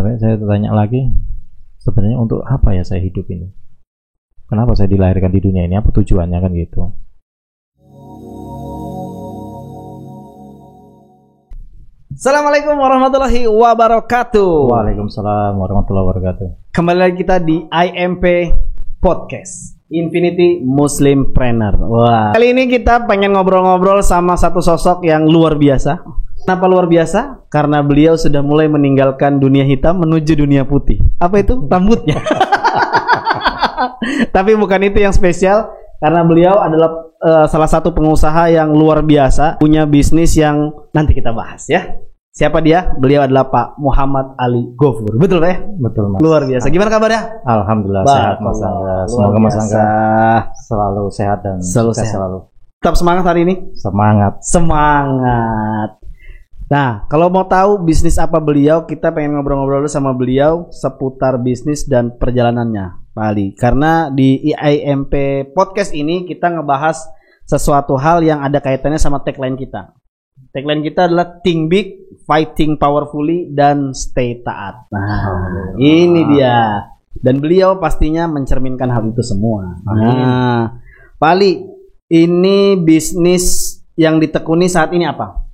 sampai saya tanya lagi, sebenarnya untuk apa ya saya hidup ini? Kenapa saya dilahirkan di dunia ini? Apa tujuannya kan gitu? Assalamualaikum warahmatullahi wabarakatuh. Waalaikumsalam warahmatullahi wabarakatuh. Kembali lagi kita di IMP Podcast, Infinity Muslim Planner. Wah. Kali ini kita pengen ngobrol-ngobrol sama satu sosok yang luar biasa. Kenapa luar biasa? Karena beliau sudah mulai meninggalkan dunia hitam menuju dunia putih. Apa itu? Rambutnya. Tapi bukan itu yang spesial, karena beliau adalah salah satu pengusaha yang luar biasa, punya bisnis yang nanti kita bahas ya. Siapa dia? Beliau adalah Pak Muhammad Ali Ghafur. Betul Pak ya? Betul Mas. Luar biasa. Gimana kabarnya? Alhamdulillah sehat Mas Angga. Semoga Mas Angga selalu sehat dan sukses selalu. Tetap semangat hari ini? Semangat. Semangat. Nah, kalau mau tahu bisnis apa beliau, kita pengen ngobrol-ngobrol dulu sama beliau seputar bisnis dan perjalanannya, Pak Ali. Karena di IMP Podcast ini kita ngebahas sesuatu hal yang ada kaitannya sama tagline kita. Tagline kita adalah Think Big, Fighting Powerfully, dan Stay Taat. Nah, ini dia. Dan beliau pastinya mencerminkan hal itu semua. Nah, Pak Ali, ini bisnis yang ditekuni saat ini apa?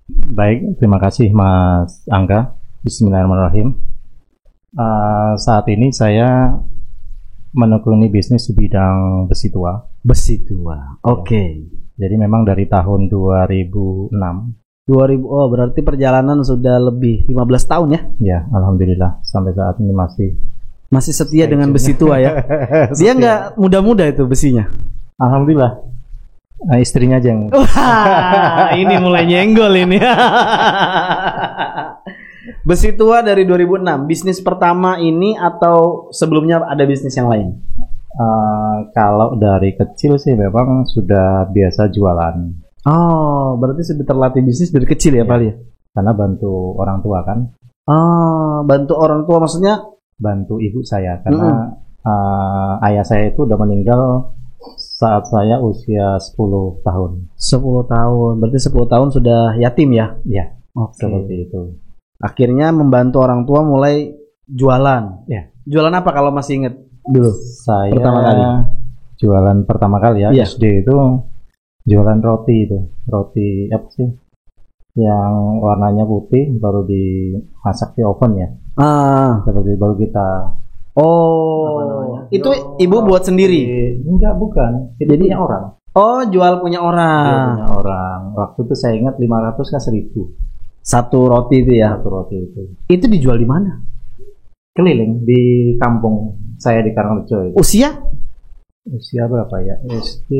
Baik, terima kasih Mas Angga. Bismillahirrahmanirrahim. Saat ini saya menekuni bisnis di bidang besi tua. Besi tua. Oke. Jadi memang dari tahun 2006. Oh, berarti perjalanan sudah lebih 15 tahun ya? Ya, alhamdulillah sampai saat ini masih setia dengan besi tua ya. Dia nggak muda-muda itu besinya. Alhamdulillah. Istrinya aja yang. Wah, ini mulai nyenggol ini. Besi tua dari 2006. Bisnis pertama ini atau sebelumnya ada bisnis yang lain? Kalau dari kecil sih memang sudah biasa jualan. Oh, berarti sudah terlatih bisnis dari kecil ya, Pak ya? Karena bantu orang tua kan. Oh, bantu orang tua maksudnya? Bantu ibu saya karena ayah saya itu udah meninggal saat saya usia 10 tahun. 10 tahun, berarti 10 tahun sudah yatim ya? Ya, seperti itu. Akhirnya membantu orang tua mulai jualan. Ya. Jualan apa kalau masih ingat dulu? Saya pertama kali. Jualan pertama kali ya, SD itu jualan roti itu. Roti apa sih? Yang warnanya putih baru dimasak di oven ya. Seperti baru kita. Oh, itu ibu buat sendiri? Enggak, bukan. Itu punya orang. Oh, jual punya orang. Jual punya orang. Waktu itu saya ingat 500 kan 1000. Satu roti itu ya? Satu roti itu. Itu dijual di mana? Keliling di kampung saya di Karangrejo itu. Usia berapa ya? SD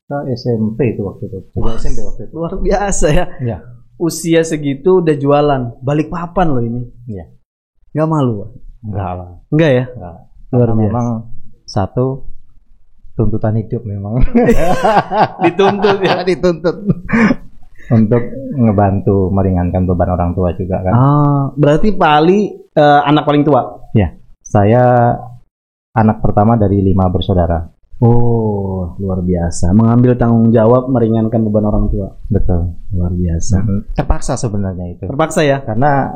atau SMP itu waktu itu. SMP waktu itu. Luar biasa ya. Ya. Usia segitu udah jualan. Balikpapan loh ini. Iya. Nggak malu? Enggak lah. Enggak ya? Enggak. Luar biasa. Memang satu tuntutan hidup memang. Dituntut ya. Dituntut. Untuk ngebantu meringankan beban orang tua juga kan. Berarti Pak Ali anak paling tua? Ya. Saya anak pertama dari 5 bersaudara. Oh, luar biasa. Mengambil tanggung jawab meringankan beban orang tua. Betul. Luar biasa. Terpaksa sebenarnya itu. Terpaksa ya? Karena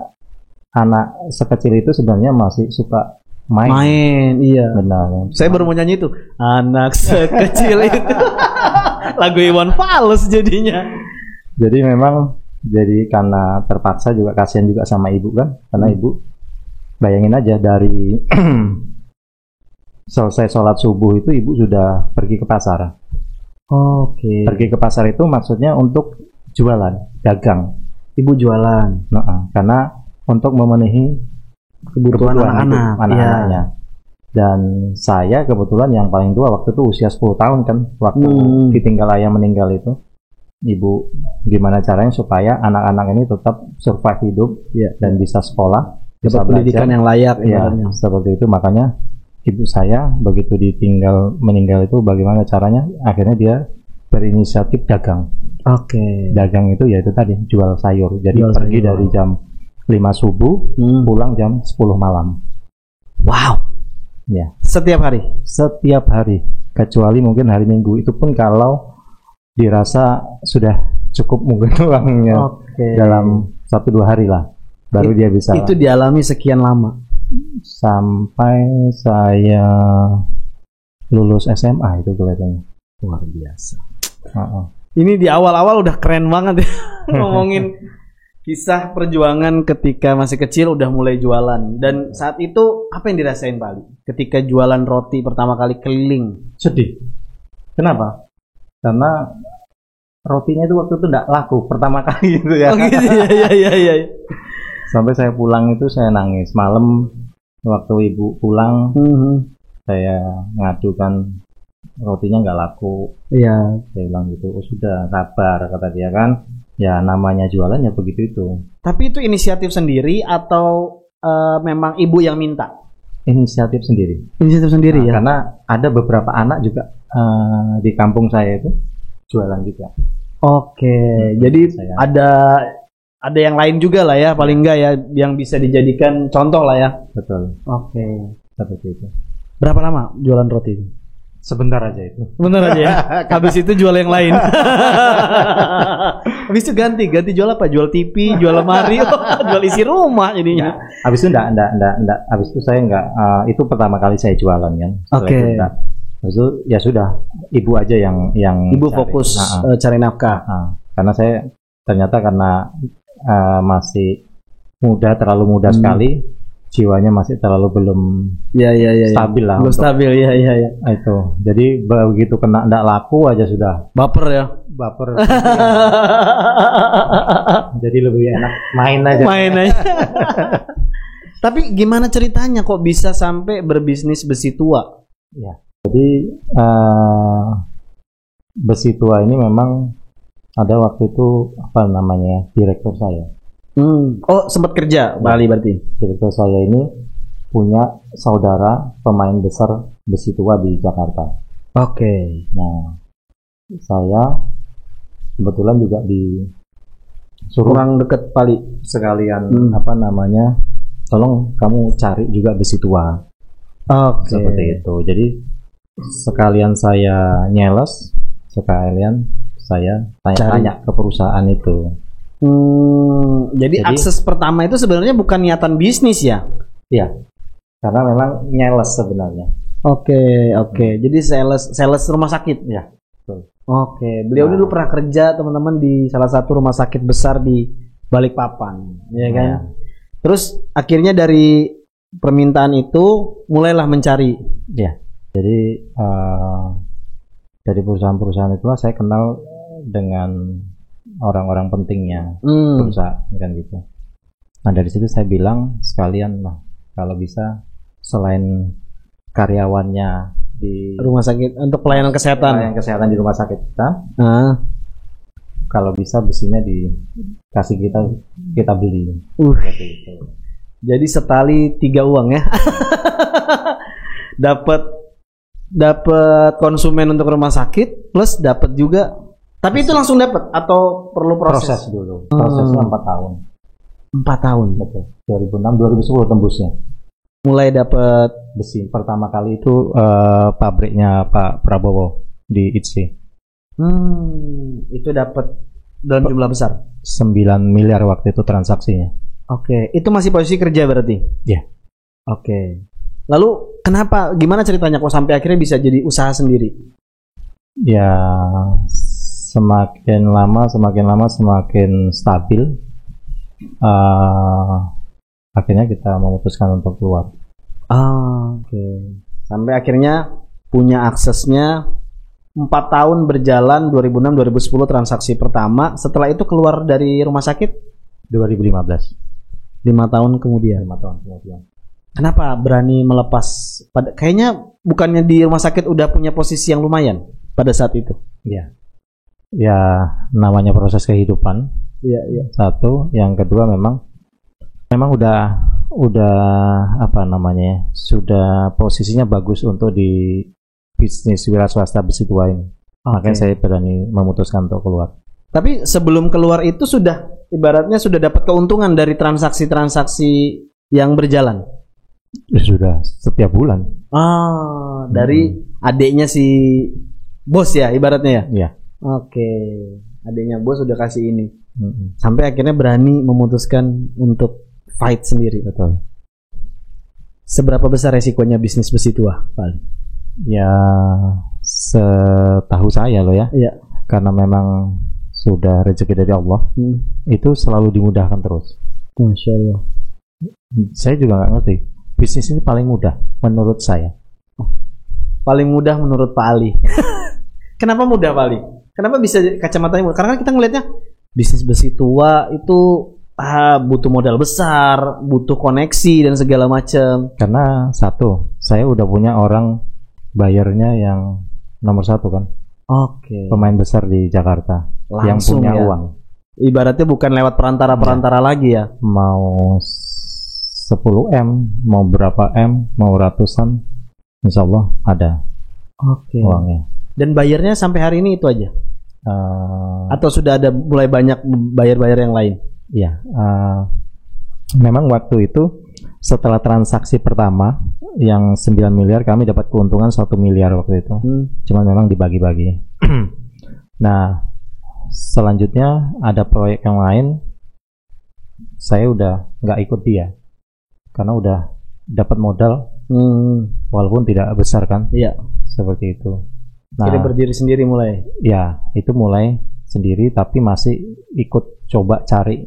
anak sekecil itu sebenarnya masih suka main, iya. Benar. Saya baru mau nyanyi itu. Anak sekecil itu. Lagu Iwan Fals jadinya. Jadi memang karena terpaksa juga kasihan juga sama ibu kan. Karena ibu bayangin aja dari selesai sholat subuh itu ibu sudah pergi ke pasar. Oke. Pergi ke pasar itu maksudnya untuk jualan, dagang. Ibu jualan. Karena untuk memenuhi kebutuhan anak-anaknya. Dan saya kebetulan yang paling tua waktu itu usia 10 tahun kan. Waktu ditinggal ayah meninggal itu. Ibu gimana caranya supaya anak-anak ini tetap survive hidup dan bisa sekolah, bisa pendidikan yang layak ya, seperti itu. Makanya ibu saya begitu meninggal itu bagaimana caranya, akhirnya dia berinisiatif dagang. Dagang itu ya itu tadi jual sayur. Jadi pergi dari jam 5 subuh pulang jam 10 malam. Wow. Ya. Setiap hari? Setiap hari. Kecuali mungkin hari Minggu, itu pun kalau dirasa sudah cukup mungkin uangnya dalam 1-2 hari lah. baru dia bisa. Itu dialami sekian lama? Sampai saya lulus SMA itu kelihatannya. Luar biasa. Ini di awal-awal udah keren banget ya. Ngomongin kisah perjuangan ketika masih kecil udah mulai jualan. Dan saat itu apa yang dirasain Pak Ali? Ketika jualan roti pertama kali keliling. Sedih. Kenapa? Karena rotinya itu waktu itu enggak laku pertama kali itu ya. Oh gitu ya. Sampai saya pulang itu saya nangis. Malam waktu ibu pulang, saya ngadukan rotinya nggak laku. Iya. Saya bilang gitu, oh sudah sabar kata dia kan. Ya namanya jualan ya begitu itu. Tapi itu inisiatif sendiri atau memang ibu yang minta? Inisiatif sendiri. Inisiatif sendiri ya. Karena ada beberapa anak juga di kampung saya itu jualan juga. Oke, jadi ada yang lain juga lah ya, paling enggak ya yang bisa dijadikan contoh lah ya. Betul. Oke. Seperti itu. Berapa lama jualan roti itu? Sebentar aja itu. Sebentar aja ya. Habis itu jual yang lain. Habis itu ganti jual apa? Jual TV, jual lemari, jual isi rumah jadinya. Habis itu enggak. Habis itu saya enggak itu pertama kali saya jualan kan. Oke. Habis itu ya sudah, ibu aja yang ibu cari, fokus cari nafkah. Karena saya ternyata karena masih muda, terlalu muda sekali. Jiwanya masih terlalu belum stabil lah. Belum stabil ya. Itu. Jadi begitu kena ndak laku aja sudah baper ya. Baper. Jadi lebih enak main aja. Tapi gimana ceritanya kok bisa sampai berbisnis besi tua? Ya. Jadi besi tua ini memang ada waktu itu apa namanya direktur saya. Oh sempat kerja Bali berarti. Direktur saya ini punya saudara pemain besar besi tua di Jakarta. Oke. Nah saya kebetulan juga disuruh kurang deket Bali sekalian apa namanya, tolong kamu cari juga besi tua. Seperti itu. Jadi sekalian saya nyeles, sekalian saya tanya-tanya ke perusahaan itu. Jadi akses pertama itu sebenarnya bukan niatan bisnis ya? Iya, karena memang nyeles sebenarnya. Oke. Jadi sales rumah sakit ya? Betul. Oke, beliau dulu pernah kerja teman-teman di salah satu rumah sakit besar di Balikpapan, ya kan? Ya. Terus akhirnya dari permintaan itu mulailah mencari. Ya, jadi dari perusahaan-perusahaan itulah saya kenal dengan orang-orang pentingnya perusahaan kan gitu. Nah dari situ saya bilang sekalian lah kalau bisa selain karyawannya di rumah sakit untuk pelayanan kesehatan di rumah sakit kita, kalau bisa besinya dikasih kita beli. Gitu. Jadi setali 3 uang ya. dapat konsumen untuk rumah sakit plus dapat juga. Tapi itu langsung dapat atau perlu proses dulu? Prosesnya 4 tahun. 4 tahun. Betul. 2006 2010 tembusnya. Mulai dapat besi pertama kali itu pabriknya Pak Prabowo di ITC. Itu dapat dalam jumlah besar. 9 miliar waktu itu transaksinya. Oke, itu masih posisi kerja berarti? Iya. Oke. Lalu kenapa? Gimana ceritanya kok sampai akhirnya bisa jadi usaha sendiri? Ya semakin lama semakin stabil. Akhirnya kita memutuskan untuk keluar. Oke. Sampai akhirnya punya aksesnya 4 tahun berjalan 2006-2010 transaksi pertama. Setelah itu keluar dari rumah sakit 2015. 5 tahun kemudian. Kenapa berani melepas? Kayaknya bukannya di rumah sakit udah punya posisi yang lumayan pada saat itu. Iya. Ya namanya proses kehidupan. Iya. Satu, yang kedua memang udah apa namanya? Sudah posisinya bagus untuk di bisnis wira swasta besi tua ini. Makanya saya berani memutuskan untuk keluar. Tapi sebelum keluar itu sudah ibaratnya sudah dapat keuntungan dari transaksi-transaksi yang berjalan. Ya, sudah setiap bulan. Dari adiknya si bos ya ibaratnya ya. Iya. Oke, adiknya bos udah kasih ini. Sampai akhirnya berani memutuskan untuk fight sendiri. Betul. Seberapa besar resikonya bisnis besi tua, Pak? Ya, setahu saya loh ya. Iya. Karena memang sudah rezeki dari Allah, itu selalu dimudahkan terus. Masya Allah. Saya juga nggak ngerti. Bisnis ini paling mudah menurut saya. Paling mudah menurut Pak Ali. Kenapa mudah, Pak Ali? Kenapa bisa kacamatanya mudah? Karena kita ngelihatnya bisnis besi tua itu butuh modal besar, butuh koneksi dan segala macam. Karena satu, saya udah punya orang bayarnya yang nomor satu kan. Oke. Pemain besar di Jakarta. Langsung yang punya ya. uang. Ibaratnya bukan lewat perantara-perantara lagi ya. Mau 10M, mau berapa M, mau ratusan, insya Allah ada. Oke. Uangnya. Dan bayarnya sampai hari ini itu aja? Atau sudah ada mulai banyak bayar-bayar yang lain? Ya, memang waktu itu setelah transaksi pertama yang 9 miliar kami dapat keuntungan 1 miliar waktu itu. Cuman memang dibagi-bagi. Nah, selanjutnya ada proyek yang lain, saya udah nggak ikut dia karena udah dapat modal, walaupun tidak besar kan. Iya. Seperti itu. Nah, jadi berdiri sendiri mulai. Ya, itu mulai sendiri tapi masih ikut coba cari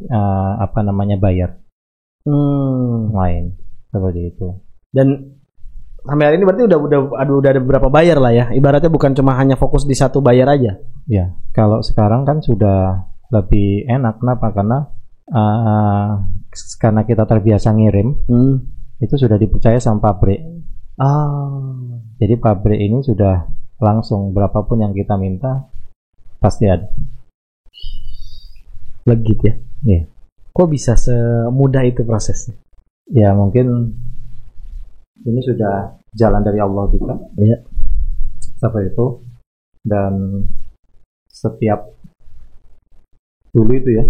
bayar lain seperti itu. Dan sampai hari ini berarti udah ada beberapa bayar lah ya. Ibaratnya bukan cuma hanya fokus di satu bayar aja. Ya, kalau sekarang kan sudah lebih enak. Kenapa? Karena kita terbiasa ngirim, itu sudah dipercaya sama pabrik. Jadi pabrik ini sudah langsung berapapun yang kita minta pasti ada. Legit ya? Iya. Kok bisa semudah itu prosesnya? Ya mungkin ini sudah jalan dari Allah juga. Iya. Seperti itu. Dan setiap dulu itu ya,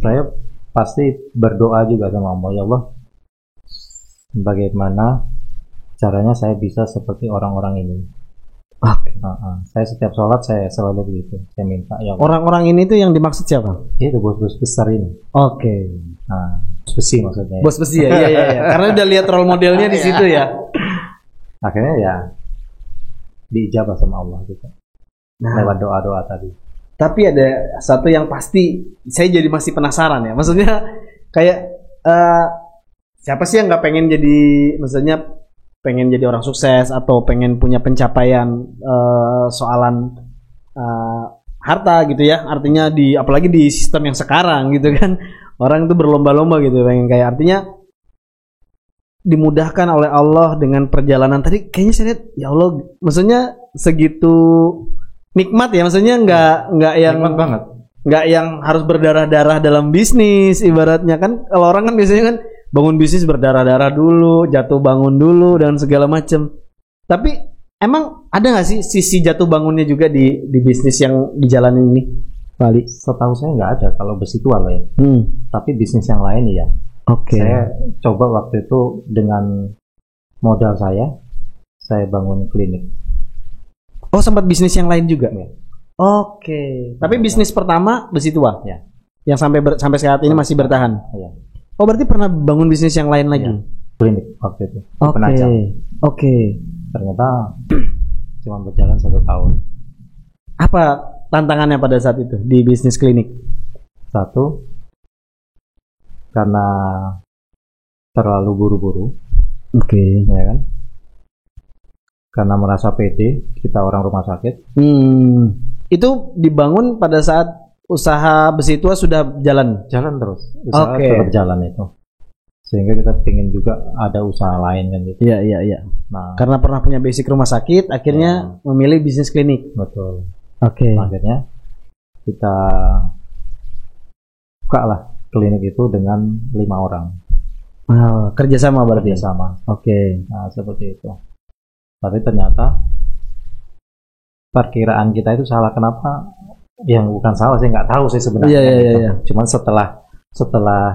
saya pasti berdoa juga sama Allah, ya Allah, bagaimana caranya saya bisa seperti orang-orang ini. Saya setiap sholat saya selalu begitu. Saya minta ya Allah. Orang-orang ini tuh yang dimaksud siapa? Itu bos-bos besar ini. Oke. Bos besi maksudnya. Bos besi ya, iya. Karena udah lihat role modelnya di situ ya. Akhirnya ya diijabah sama Allah gitu. Lewat doa-doa tadi. Tapi ada satu yang pasti saya jadi masih penasaran ya. Maksudnya kayak siapa sih yang nggak pengen jadi, maksudnya pengen jadi orang sukses atau pengen punya pencapaian soalan harta gitu ya. Artinya apalagi di sistem yang sekarang gitu kan, orang itu berlomba-lomba gitu pengen kayak, artinya dimudahkan oleh Allah dengan perjalanan tadi. Kayaknya saya lihat ya Allah, maksudnya segitu nikmat ya, maksudnya nggak yang nikmat banget, nggak yang harus berdarah-darah dalam bisnis. Ibaratnya kan kalau orang kan biasanya kan bangun bisnis berdarah-darah dulu, jatuh bangun dulu dan segala macam. Tapi emang ada nggak sih sisi jatuh bangunnya juga di bisnis yang dijalanin ini, Bali? Setahu saya nggak ada kalau besi tua loh ya. Tapi bisnis yang lain ya. Oke. Saya coba waktu itu dengan modal saya bangun klinik. Oh, sempat bisnis yang lain juga ya? Oke. Tapi bisnis pertama besi tua ya, yang sampai saat ini masih bertahan. Iya. Oh, berarti pernah bangun bisnis yang lain lagi? Ya, klinik waktu itu. Oke. Ternyata cuma berjalan 1 tahun. Apa tantangannya pada saat itu di bisnis klinik? Satu, karena terlalu buru-buru. Oke. Ya kan? Karena merasa pede, kita orang rumah sakit. Itu dibangun pada saat usaha besi tua sudah jalan terus. Usaha tetap jalan itu. Sehingga kita pengen juga ada usaha lain kan gitu. Iya. Nah, karena pernah punya basic rumah sakit, akhirnya memilih bisnis klinik. Betul. Oke. Akhirnya kita buka lah klinik itu dengan 5 orang. Kerjasama berarti? Kerjasama. Oke. Nah, seperti itu. Tapi ternyata perkiraan kita itu salah. Kenapa? Yang bukan salah, saya nggak tahu sih sebenarnya. Iya. Cuman setelah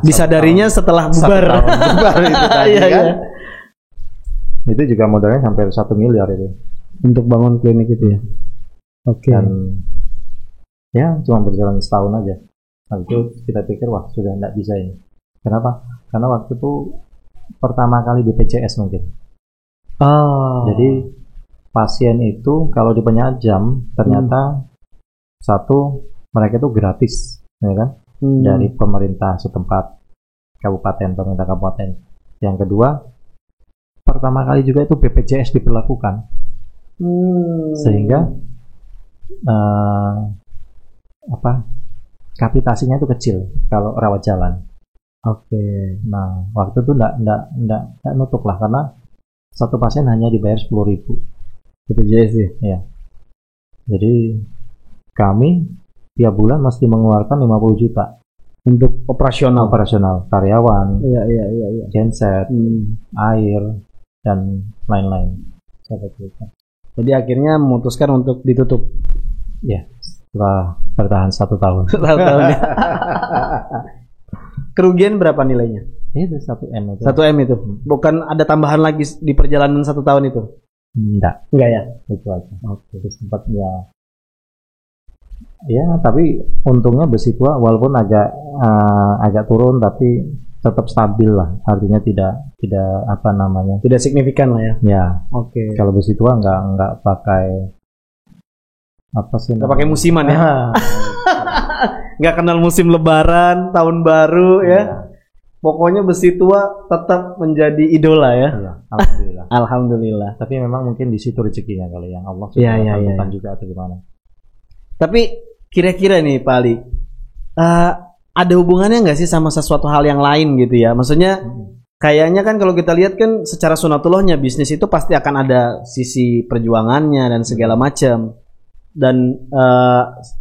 disadarinya setelah bubar. Bubar itu tadi kan. Itu juga modalnya hampir 1 miliar itu. Untuk bangun klinik itu ya. Oke. Dan ya cuma berjalan setahun aja. Habis itu kita pikir wah sudah nggak bisa ini. Kenapa? Karena waktu itu pertama kali BPJS mungkin. Jadi pasien itu kalau di Penajam ternyata satu mereka itu gratis, ya kan? Dari pemerintah setempat kabupaten, pemerintah kabupaten. Yang kedua, pertama kali juga itu BPJS diberlakukan, sehingga kapitasinya itu kecil kalau rawat jalan. Nah waktu itu enggak nutup lah, karena satu pasien hanya dibayar 10.000 BPJS ya. Jadi kami tiap bulan mesti mengeluarkan 50 juta untuk operasional karyawan, genset, air dan lain-lain. Jadi akhirnya memutuskan untuk ditutup. Ya, setelah bertahan 1 tahun. Kerugian berapa nilainya? Itu 1M itu. 1M itu. Bukan ada tambahan lagi di perjalanan 1 tahun itu? Enggak ya. Itu aja. Terus sempat ya, tapi untungnya besi tua walaupun agak turun tapi tetap stabil lah. Artinya tidak tidak signifikan lah ya. Ya. Kalau besi tua enggak pakai nggak pakai musiman ya. Nggak kenal musim lebaran, tahun baru ya. Pokoknya besi tua tetap menjadi idola ya. Alhamdulillah. Alhamdulillah. Tapi memang mungkin di situ rezekinya kali yang Allah sudah tentukan juga atau gimana. Tapi kira-kira nih Pak Ali, ada hubungannya nggak sih sama sesuatu hal yang lain gitu ya? Maksudnya kayaknya kan kalau kita lihat kan secara sunatullahnya bisnis itu pasti akan ada sisi perjuangannya dan segala macam. Dan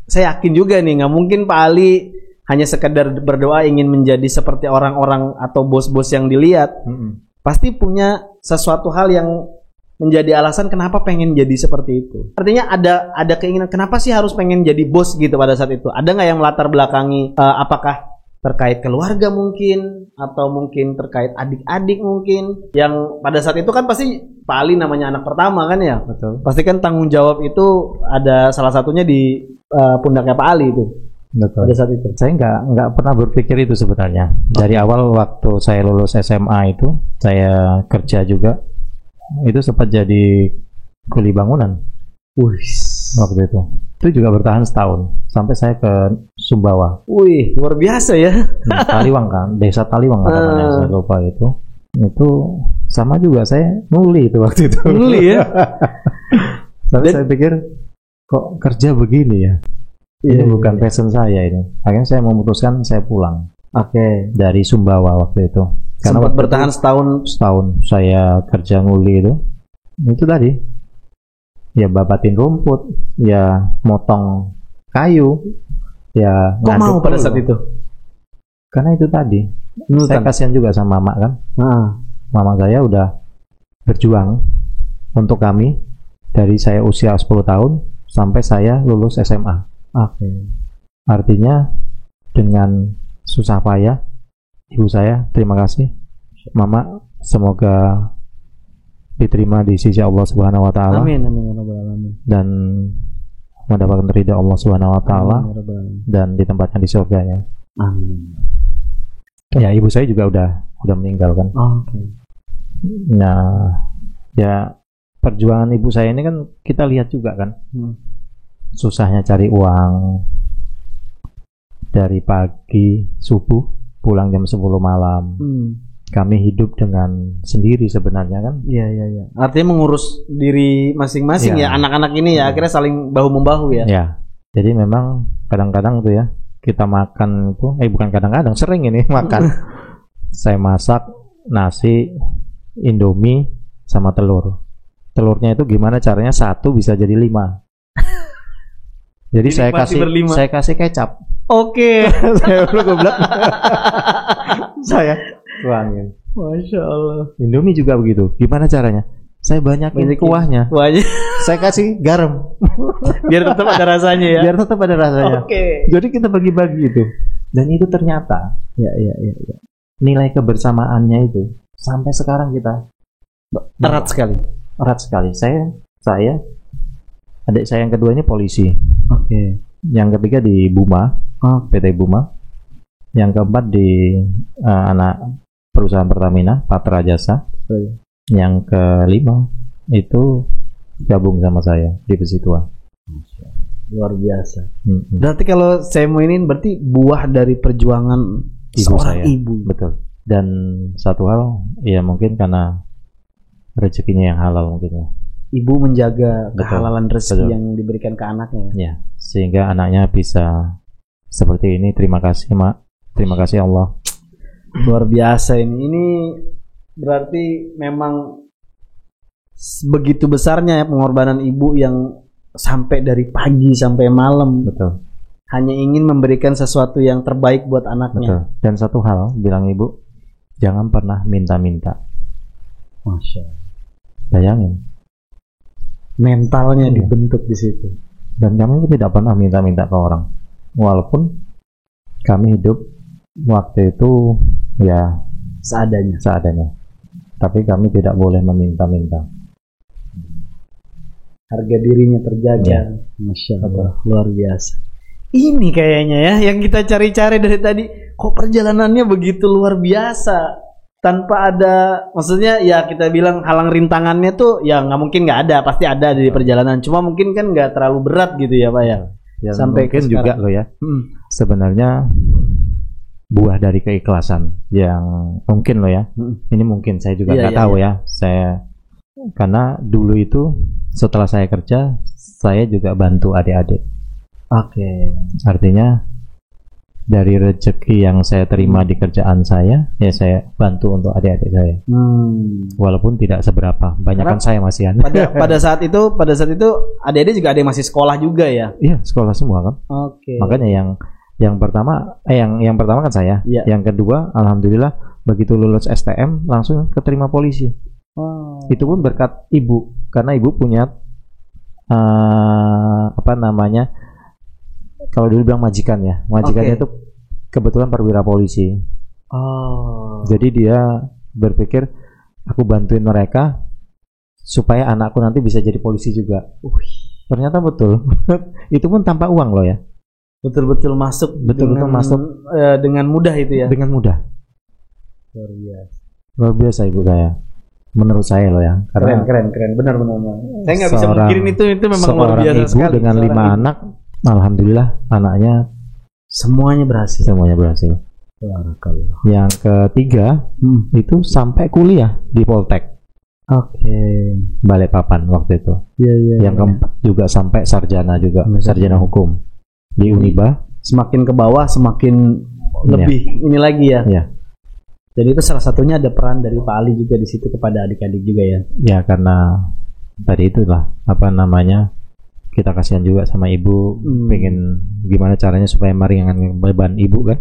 saya yakin juga nih nggak mungkin Pak Ali hanya sekedar berdoa ingin menjadi seperti orang-orang atau bos-bos yang dilihat. Pasti punya sesuatu hal yang menjadi alasan kenapa pengen jadi seperti itu. Artinya ada keinginan kenapa sih harus pengen jadi bos gitu pada saat itu. Ada nggak yang melatar belakangi apakah terkait keluarga mungkin atau mungkin terkait adik-adik mungkin yang pada saat itu kan pasti Pak Ali namanya anak pertama kan ya. Betul. Pasti kan tanggung jawab itu ada salah satunya di pundaknya Pak Ali itu. Betul. Pada saat itu saya nggak pernah berpikir itu sebenarnya. Dari awal waktu saya lulus SMA itu saya kerja juga, itu sempat jadi kuli bangunan. Waktu itu juga bertahan setahun sampai saya ke Sumbawa. Luar biasa ya. Taliwang kan, desa Taliwang namanya, saya lupa itu sama juga saya nguli itu waktu itu. Nguli ya. Tapi saya pikir kok kerja begini ya. Ini bukan passion saya ini. Akhirnya saya memutuskan saya pulang. Dari Sumbawa waktu itu. Karena sempat bertahan setahun saya kerja nguli itu tadi. Ya babatin rumput, ya motong kayu, ya. Kok mau pada saat itu? Karena itu tadi. Saya kasihan juga sama mama kan. Mama saya udah berjuang untuk kami dari saya usia 10 tahun sampai saya lulus SMA. Artinya dengan susah payah ibu saya, terima kasih mama, semoga diterima di sisi Allah Subhanahu wa taala. Amin. Dan mendapatkan ridha Allah Subhanahu wa taala dan ditempatkan di surga ya. Amin. Ya, ibu saya juga udah meninggal kan. Nah, ya perjuangan ibu saya ini kan kita lihat juga kan. Susahnya cari uang dari pagi subuh pulang jam 10 malam. Kami hidup dengan sendiri sebenarnya kan. Iya. Artinya mengurus diri masing-masing ya anak-anak ini ya akhirnya saling bahu membahu ya. Ya. Jadi memang kadang-kadang tuh ya kita makan itu bukan kadang-kadang, sering ini makan. Saya masak nasi, Indomie sama telur. Telurnya itu gimana caranya satu bisa jadi 5. Jadi saya kasih kecap. Saya goblok. Saya tuangin. Masya Allah. Indomie juga begitu. Gimana caranya? Saya banyakin kuahnya. Saya kasih garam. Biar tetap ada rasanya ya. Jadi kita bagi-bagi itu. Dan itu ternyata nilai kebersamaannya itu sampai sekarang kita erat sekali. Saya adik saya yang kedua ini polisi. Yang ketiga di Buma, PT Buma. Yang keempat di anak perusahaan Pertamina, Patra Jasa. Yang kelima itu gabung sama saya di Pesituan. Luar biasa. Berarti kalau saya mau ini berarti buah dari perjuangan ibu saya. Ibu. Betul. Dan satu hal, ya mungkin karena rezekinya yang halal mungkin ya. Ibu menjaga kehalalan rezeki yang diberikan ke anaknya. Ya, sehingga anaknya bisa seperti ini. Terima kasih, Mak. Terima kasih Allah. Luar biasa ini. Ini berarti memang begitu besarnya ya pengorbanan ibu yang sampai dari pagi sampai malam. Betul. Hanya ingin memberikan sesuatu yang terbaik buat anaknya. Betul. Dan satu hal, bilang ibu, jangan pernah minta-minta. Masya Allah. Bayangin. Mentalnya dibentuk di situ. Dan kami tidak pernah minta-minta ke orang. Walaupun kami hidup waktu itu ya seadanya. Tapi kami tidak boleh meminta-minta. Harga dirinya terjaga. Ya. Masya Allah, luar biasa. Ini kayaknya ya yang kita cari-cari dari tadi. Kok perjalanannya begitu luar biasa? Tanpa ada, maksudnya ya kita bilang halang rintangannya tuh ya nggak mungkin nggak ada, pasti ada di perjalanan. Cuma mungkin kan nggak terlalu berat gitu ya Pak ya. Sampai mungkin juga loh ya. Sebenarnya buah dari keikhlasan yang mungkin loh ya. Ini mungkin saya juga nggak tahu ya. Saya karena dulu itu setelah saya kerja saya juga bantu adik-adik. Oke. Artinya dari rezeki yang saya terima di kerjaan saya, ya saya bantu untuk adik-adik saya. Walaupun tidak seberapa, banyak kan saya masih pada saat itu adik-adik juga ada yang masih sekolah juga ya? Iya, sekolah semua kan. Oke. Makanya yang pertama kan saya, yang kedua alhamdulillah begitu lulus STM langsung keterima polisi. Itu pun berkat ibu, karena ibu punya kalau dulu bilang majikan ya, majikannya itu kebetulan perwira polisi. Jadi dia berpikir aku bantuin mereka supaya anakku nanti bisa jadi polisi juga. Ternyata betul. Itu pun tanpa uang loh ya. Betul-betul masuk. Betul-betul masuk dengan mudah itu ya. Dengan mudah. Luar biasa. Luar biasa ibu saya. Menurut saya loh ya. Karena keren, benar. Saya nggak bisa mungkin itu memang luar biasa ibu sekali. Dengan 5 anak. Alhamdulillah anaknya semuanya berhasil. Yang ketiga itu sampai kuliah di Poltek. Balikpapan waktu itu. Yang keempat juga sampai sarjana juga, sarjana hukum di Uniba. Semakin ke bawah semakin lebih ini lagi ya. Jadi itu salah satunya ada peran dari Pak Ali juga di situ kepada adik-adik juga ya. Ya karena tadi itulah kita kasihan juga sama ibu, pengen gimana caranya supaya meringankan beban ibu kan.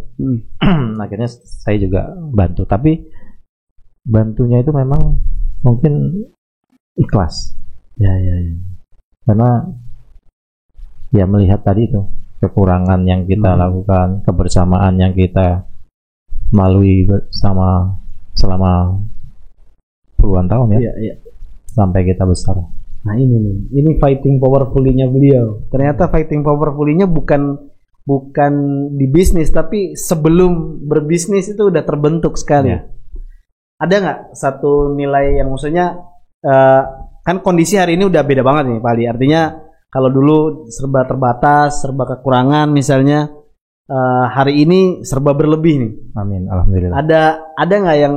Akhirnya saya juga bantu, tapi bantunya itu memang mungkin ikhlas. Ya. Karena ya melihat tadi itu kekurangan yang kita lakukan, kebersamaan yang kita lalui bersama selama puluhan tahun ya. Sampai kita besar. Nah ini fighting powerfully-nya beliau. Ternyata fighting powerfully-nya bukan di bisnis, tapi sebelum berbisnis itu udah terbentuk sekali. Ada nggak satu nilai yang maksudnya kan kondisi hari ini udah beda banget nih Pak Ali. Artinya kalau dulu serba terbatas, serba kekurangan misalnya, hari ini serba berlebih nih. Amin, alhamdulillah. Ada nggak yang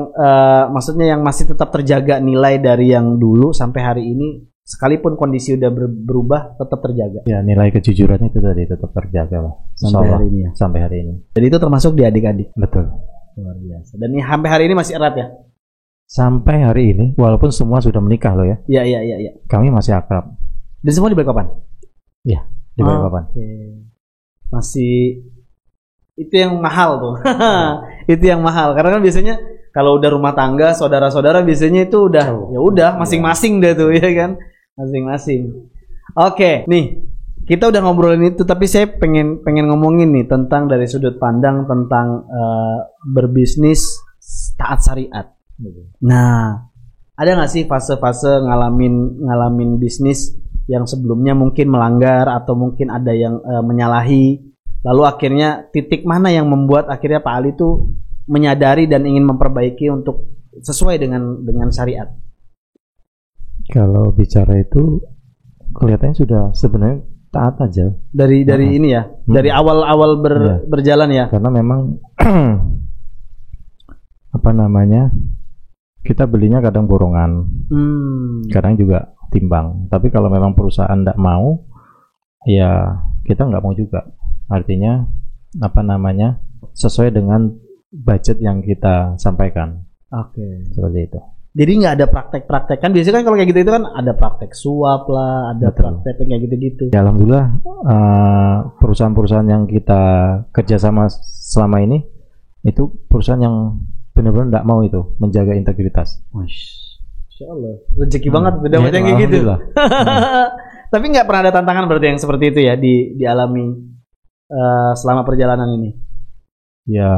maksudnya yang masih tetap terjaga nilai dari yang dulu sampai hari ini? Sekalipun kondisi udah berubah tetap terjaga. Ya nilai kejujuran itu tadi tetap terjaga lah sampai hari ini ya. Sampai hari ini. Jadi itu termasuk di adik-adik. Betul. Luar biasa. Dan ini sampai hari ini masih erat ya. Sampai hari ini walaupun semua sudah menikah loh ya. Iya. Kami masih akrab. Dan semua di Balikpapan. Iya di Balikpapan. Masih itu yang mahal tuh. Itu yang mahal karena kan biasanya kalau udah rumah tangga saudara-saudara biasanya itu udah ya udah masing-masing deh tuh ya kan. Masing-masing. Oke, nih kita udah ngobrolin itu, tapi saya pengen ngomongin nih tentang dari sudut pandang tentang berbisnis taat syariat. Nah, ada nggak sih fase-fase ngalamin bisnis yang sebelumnya mungkin melanggar atau mungkin ada yang menyalahi, lalu akhirnya titik mana yang membuat akhirnya Pak Ali tuh menyadari dan ingin memperbaiki untuk sesuai dengan syariat? Kalau bicara itu kelihatannya sudah sebenarnya taat aja. Dari ini ya, dari awal berjalan ya. Karena memang kita belinya kadang borongan, kadang juga timbang. Tapi kalau memang perusahaan tidak mau, ya kita nggak mau juga. Artinya sesuai dengan budget yang kita sampaikan. Oke. Seperti itu. Jadi nggak ada praktek-praktek kan? Biasanya kan kalau kayak gitu itu kan ada praktek suap lah, ada praktek kayak gitu-gitu. Ya, alhamdulillah perusahaan-perusahaan yang kita kerjasama selama ini itu perusahaan yang benar-benar tidak mau itu menjaga integritas. Masya Allah, rezeki banget dapatnya kayak gitu. Tapi nggak pernah ada tantangan berarti yang seperti itu ya dialami selama perjalanan ini. Ya,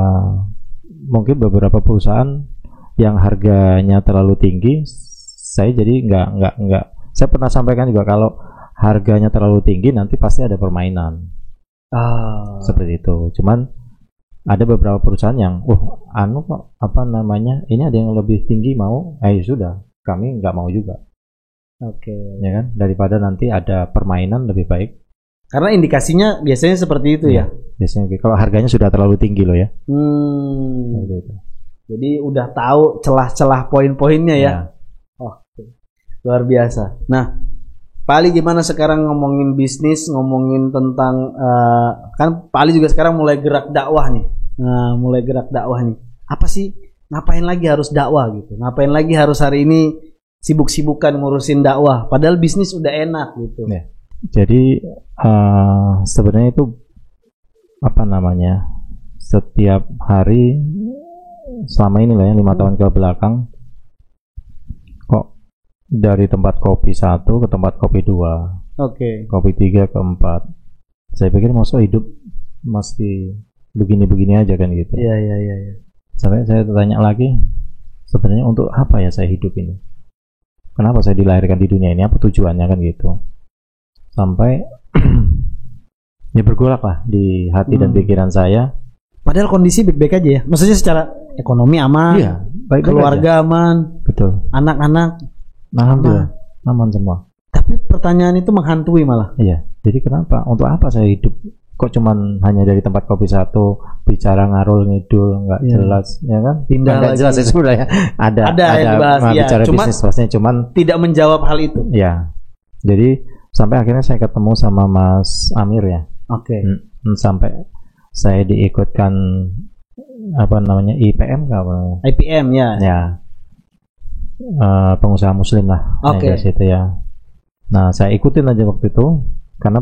mungkin beberapa perusahaan yang harganya terlalu tinggi, saya jadi nggak. Saya pernah sampaikan juga kalau harganya terlalu tinggi nanti pasti ada permainan. Seperti itu. Cuman ada beberapa perusahaan yang, ini ada yang lebih tinggi mau, sudah, kami nggak mau juga. Oke. Ya kan, daripada nanti ada permainan lebih baik. Karena indikasinya biasanya seperti itu ya. Biasanya kalau harganya sudah terlalu tinggi loh ya. Seperti itu. Jadi udah tahu celah-celah poin-poinnya ya. Luar biasa. Nah, Pak Ali gimana sekarang ngomongin bisnis, ngomongin tentang kan Pak Ali juga sekarang mulai gerak dakwah nih. Apa sih? Ngapain lagi harus dakwah gitu? Ngapain lagi harus hari ini sibuk-sibukan ngurusin dakwah? Padahal bisnis udah enak gitu. Ya. Jadi sebenarnya itu setiap hari selama ini lah ya 5 tahun ke belakang kok dari tempat kopi 1 ke tempat kopi 2, kopi 3 ke 4. Saya pikir masa hidup mesti begini-begini aja kan gitu. Iya. Sampai saya tanya lagi, sebenarnya untuk apa ya saya hidup ini? Kenapa saya dilahirkan di dunia ini? Apa tujuannya kan gitu? Sampai ya bergolak lah di hati dan pikiran saya. Padahal kondisi baik-baik aja ya. Maksudnya secara ekonomi aman, baik-baik keluarga aja. Aman, betul. Anak-anak alhamdulillah aman semua. Tapi pertanyaan itu menghantui malah. Iya. Jadi kenapa? Untuk apa saya hidup? Kok cuman hanya dari tempat kopi 1 bicara ngarul ngidul nggak jelas, ya kan? Pindah nggak jelas ya sudah ya. Ada yang dibahas, bicara bisnis pastinya, cuman tidak menjawab hal itu. Ya. Jadi sampai akhirnya saya ketemu sama Mas Amir ya. Sampai saya diikutkan IPM IPM ya. Ya. Pengusaha muslim lah. Situ ya. Nah, saya ikutin aja waktu itu karena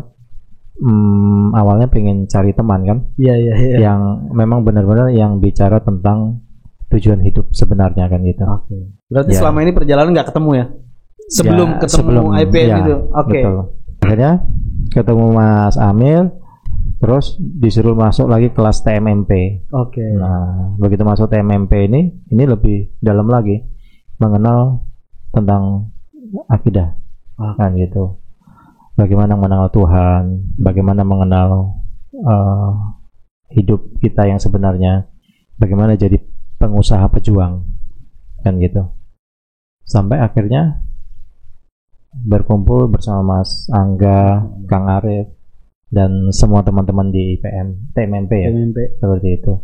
awalnya pengen cari teman kan. Iya. Yang memang benar-benar yang bicara tentang tujuan hidup sebenarnya kan gitu. Berarti selama ini perjalanan nggak ketemu ya? Sebelum IPM itu. Betul. Akhirnya ketemu Mas Amir, terus disuruh masuk lagi kelas TMMP. Nah, begitu masuk TMMP ini lebih dalam lagi mengenal tentang akidah, kan gitu. Bagaimana mengenal Tuhan, bagaimana mengenal hidup kita yang sebenarnya, bagaimana jadi pengusaha pejuang, kan gitu. Sampai akhirnya berkumpul bersama Mas Angga, Kang Arif, dan semua teman-teman di TMMP ya. Seperti itu.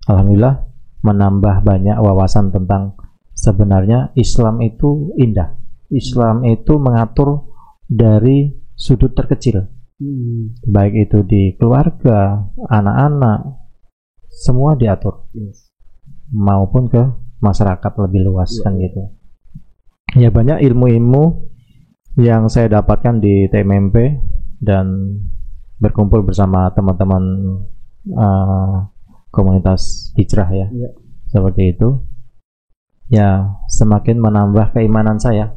Alhamdulillah menambah banyak wawasan tentang sebenarnya Islam itu indah. Islam itu mengatur dari sudut terkecil. Baik itu di keluarga, anak-anak, semua diatur. Maupun ke masyarakat lebih luas kan gitu. Ya, banyak ilmu-ilmu yang saya dapatkan di TMMP dan berkumpul bersama teman-teman komunitas hijrah ya. Seperti itu. Ya, semakin menambah keimanan saya.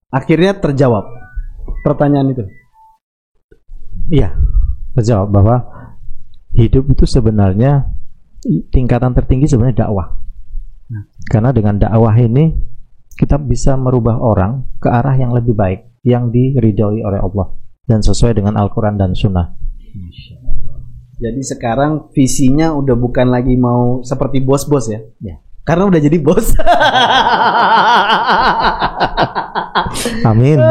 Akhirnya terjawab pertanyaan itu. Iya, terjawab bahwa hidup itu sebenarnya tingkatan tertinggi sebenarnya dakwah. Karena dengan dakwah ini kita bisa merubah orang ke arah yang lebih baik, yang diridhoi oleh Allah dan sesuai dengan Al-Quran dan Sunnah. Jadi sekarang visinya udah bukan lagi mau seperti bos-bos ya. Ya. Karena udah jadi bos. Amin.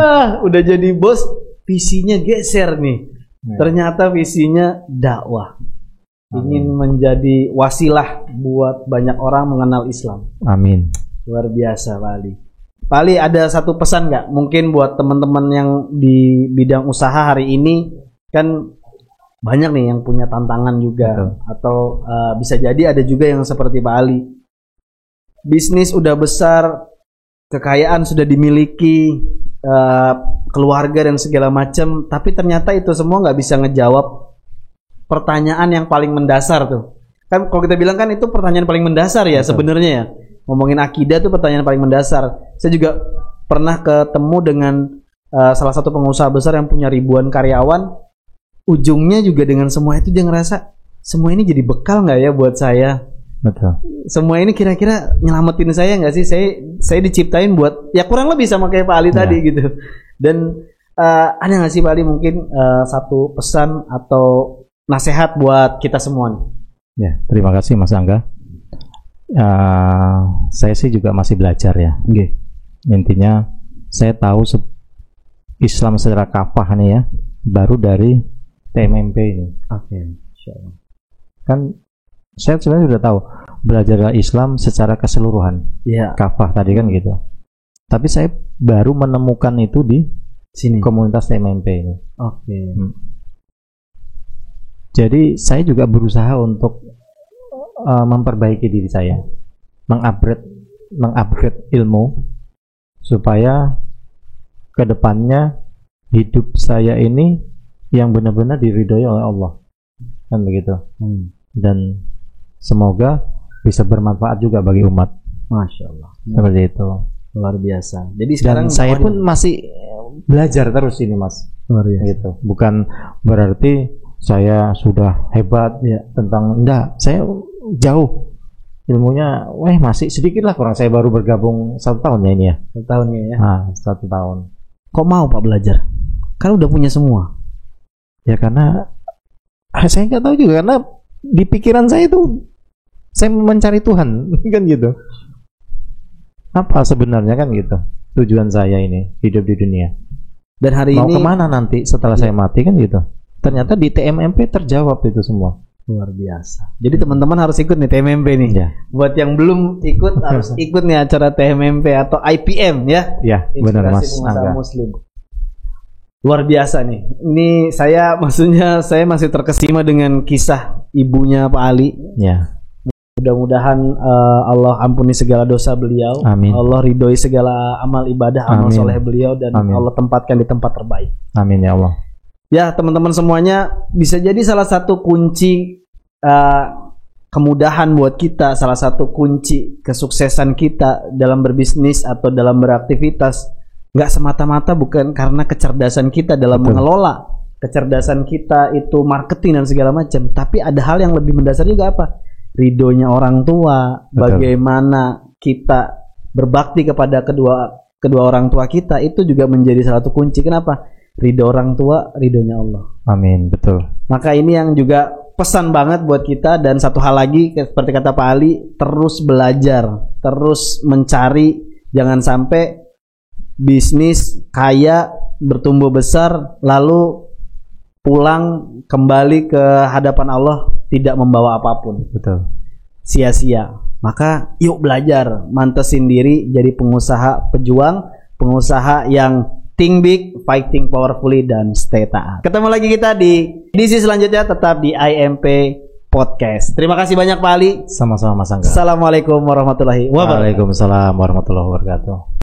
Udah jadi bos, visinya geser nih. Ya. Ternyata visinya dakwah. Ingin menjadi wasilah buat banyak orang mengenal Islam. Amin. Luar biasa Pak Ali. Pak Ali, ada satu pesan nggak? Mungkin buat teman-teman yang di bidang usaha hari ini kan banyak nih yang punya tantangan juga. Betul. Atau bisa jadi ada juga yang seperti Pak Ali. Bisnis udah besar, kekayaan sudah dimiliki, keluarga dan segala macam, tapi ternyata itu semua nggak bisa ngejawab pertanyaan yang paling mendasar tuh. Kan kalau kita bilang kan itu pertanyaan paling mendasar ya sebenarnya ya. Ngomongin akidah tuh pertanyaan paling mendasar. Saya juga pernah ketemu dengan salah satu pengusaha besar yang punya ribuan karyawan. Ujungnya juga dengan semua itu dia ngerasa semua ini jadi bekal nggak ya buat saya. Betul. Semua ini kira-kira nyelamatin saya nggak sih? Saya diciptain buat ya kurang lebih sama kayak Pak Ali tadi gitu. Dan ada nggak sih Pak Ali mungkin satu pesan atau nasihat buat kita semua? Ya, terima kasih Mas Angga. Saya sih juga masih belajar ya. Okay. Intinya saya tahu Islam secara kafah nih ya baru dari TMMP ini. Oke. Kan saya sebenarnya sudah tahu belajar Islam secara keseluruhan. Iya. Kafah tadi kan gitu. Tapi saya baru menemukan itu di sini komunitas TMMP ini. Oke. Jadi saya juga berusaha untuk memperbaiki diri saya, mengupgrade ilmu supaya kedepannya hidup saya ini yang benar-benar diridhoi oleh Allah, kan begitu. Dan semoga bisa bermanfaat juga bagi umat. Masya Allah. Seperti itu. Luar biasa. Jadi sekarang saya pun masih belajar terus ini Mas. Luar biasa. Gitu. Bukan berarti saya sudah hebat ya tentang enggak. Saya jauh ilmunya, masih sedikit lah kurang. Saya baru bergabung 1 tahun ya ini ya. 1 tahun ya. 1 tahun. Kok mau Pak belajar? Kan udah punya semua. Ya karena saya nggak tahu juga, karena di pikiran saya itu saya mencari Tuhan kan gitu. Apa sebenarnya kan gitu tujuan saya ini hidup di dunia. Dan hari mau ini kemana nanti setelah saya mati kan gitu. Ternyata di TMMP terjawab itu semua. Luar biasa. Jadi teman-teman harus ikut nih TMMP nih. Ya. Buat yang belum ikut harus ikut nih acara TMMP atau IPM ya. Ya, benar Mas Angga. Muslim. Luar biasa nih. Ini saya masih terkesima dengan kisah ibunya Pak Ali. Ya. Mudah-mudahan Allah ampuni segala dosa beliau. Amin. Allah ridhoi segala amal ibadah, amal soleh beliau, dan Allah tempatkan di tempat terbaik. Amin ya Allah. Ya teman-teman semuanya, bisa jadi salah satu kunci kemudahan buat kita, salah satu kunci kesuksesan kita dalam berbisnis atau dalam beraktivitas, nggak semata-mata bukan karena kecerdasan kita dalam mengelola, kecerdasan kita itu marketing dan segala macam, tapi ada hal yang lebih mendasar juga, apa? Ridhonya orang tua. Bagaimana kita berbakti kepada kedua orang tua kita, itu juga menjadi salah satu kunci. Kenapa? Ridho orang tua, ridhonya Allah. Amin, betul. Maka ini yang juga pesan banget buat kita. Dan satu hal lagi, seperti kata Pak Ali, terus belajar, terus mencari. Jangan sampai bisnis kaya, bertumbuh besar, lalu pulang kembali ke hadapan Allah tidak membawa apapun. Betul. Sia-sia. Maka yuk belajar, mantesin diri jadi pengusaha pejuang, pengusaha yang think big, fighting powerfully, dan stay taat. Ketemu lagi kita di edisi selanjutnya, tetap di IMP Podcast. Terima kasih banyak Pak Ali. Sama-sama Mas Angga. Assalamualaikum warahmatullahi wabarakatuh. Waalaikumsalam warahmatullahi wabarakatuh.